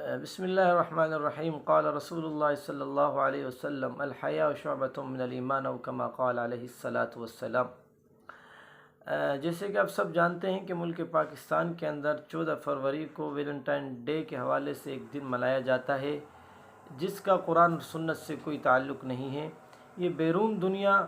بسم اللہ الرحمن الرحیم قال رسول اللہ صلی اللہ علیہ وسلم الحیاء شعبۃ من الایمان او کما قال علیہ الصلاۃ والسلام۔ جیسے کہ آپ سب جانتے ہیں کہ ملک پاکستان کے اندر 14 فروری کو ویلنٹائن ڈے کے حوالے سے ایک دن منایا جاتا ہے جس کا قرآن اور سنت سے کوئی تعلق نہیں ہے۔ یہ بیرون دنیا،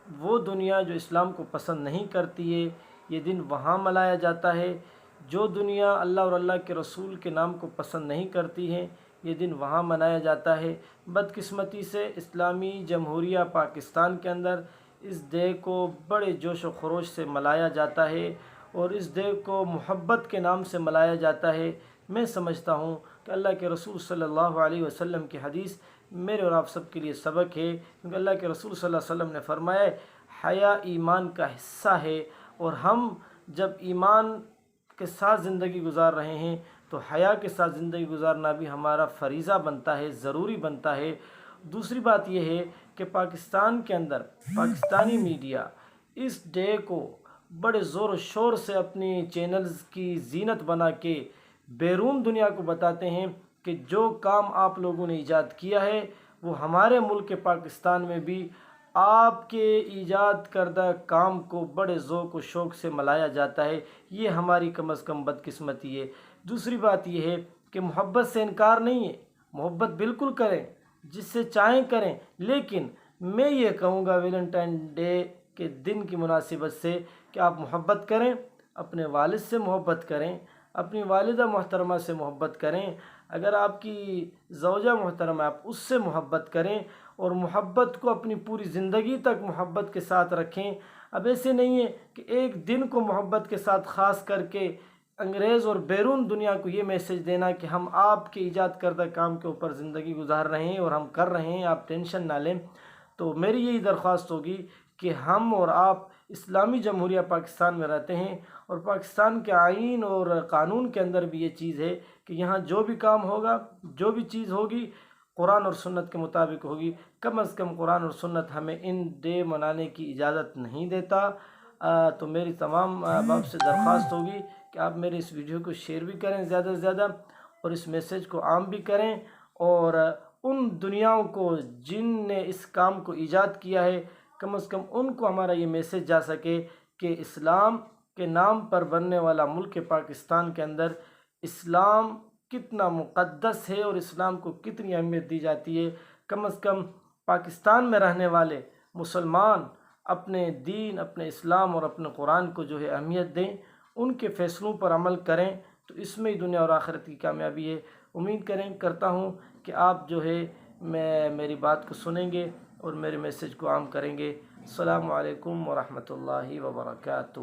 وہ دنیا جو اسلام کو پسند نہیں کرتی ہے، یہ دن وہاں منایا جاتا ہے۔ جو دنیا اللہ اور اللہ کے رسول کے نام کو پسند نہیں کرتی ہے، یہ دن وہاں منایا جاتا ہے۔ بدقسمتی سے اسلامی جمہوریہ پاکستان کے اندر اس ڈے کو بڑے جوش و خروش سے منایا جاتا ہے اور اس ڈے کو محبت کے نام سے منایا جاتا ہے۔ میں سمجھتا ہوں کہ اللہ کے رسول صلی اللہ علیہ وسلم کی حدیث میرے اور آپ سب کے لیے سبق ہے، کیونکہ اللہ کے رسول صلی اللہ علیہ وسلم نے فرمایا حیا ایمان کا حصہ ہے، اور ہم جب ایمان کے ساتھ زندگی گزار رہے ہیں تو حیا کے ساتھ زندگی گزارنا بھی ہمارا فریضہ بنتا ہے، ضروری بنتا ہے۔ دوسری بات یہ ہے کہ پاکستان کے اندر پاکستانی میڈیا اس ڈے کو بڑے زور و شور سے اپنی چینلز کی زینت بنا کے بیرون دنیا کو بتاتے ہیں کہ جو کام آپ لوگوں نے ایجاد کیا ہے وہ ہمارے ملک پاکستان میں بھی آپ کے ایجاد کردہ کام کو بڑے ذوق و شوق سے منایا جاتا ہے۔ یہ ہماری کم از کم بدقسمتی ہے۔ دوسری بات یہ ہے کہ محبت سے انکار نہیں ہے، محبت بالکل کریں، جس سے چاہیں کریں، لیکن میں یہ کہوں گا ویلنٹائن ڈے کے دن کی مناسبت سے کہ آپ محبت کریں، اپنے والد سے محبت کریں، اپنی والدہ محترمہ سے محبت کریں، اگر آپ کی زوجہ محترمہ آپ اس سے محبت کریں، اور محبت کو اپنی پوری زندگی تک محبت کے ساتھ رکھیں۔ اب ایسے نہیں ہے کہ ایک دن کو محبت کے ساتھ خاص کر کے انگریز اور بیرون دنیا کو یہ میسج دینا کہ ہم آپ کے ایجاد کردہ کام کے اوپر زندگی گزار رہے ہیں اور ہم کر رہے ہیں، آپ ٹینشن نہ لیں۔ تو میری یہی درخواست ہوگی کہ ہم اور آپ اسلامی جمہوریہ پاکستان میں رہتے ہیں، اور پاکستان کے آئین اور قانون کے اندر بھی یہ چیز ہے کہ یہاں جو بھی کام ہوگا، جو بھی چیز ہوگی، قرآن اور سنت کے مطابق ہوگی۔ کم از کم قرآن اور سنت ہمیں ان ڈے منانے کی اجازت نہیں دیتا۔ تو میری تمام آپ سے درخواست ہوگی کہ آپ میرے اس ویڈیو کو شیئر بھی کریں زیادہ سے زیادہ، اور اس میسج کو عام بھی کریں، اور ان دنیاؤں کو جن نے اس کام کو ایجاد کیا ہے کم از کم ان کو ہمارا یہ میسج جا سکے کہ اسلام کے نام پر بننے والا ملک پاکستان کے اندر اسلام کتنا مقدس ہے اور اسلام کو کتنی اہمیت دی جاتی ہے۔ کم از کم پاکستان میں رہنے والے مسلمان اپنے دین، اپنے اسلام اور اپنے قرآن کو جو ہے اہمیت دیں، ان کے فیصلوں پر عمل کریں، تو اس میں ہی دنیا اور آخرت کی کامیابی ہے۔ امید کرتا ہوں کہ آپ جو ہے میری بات کو سنیں گے اور میرے میسج کو عام کریں گے۔ السلام علیکم ورحمۃ اللہ وبرکاتہ۔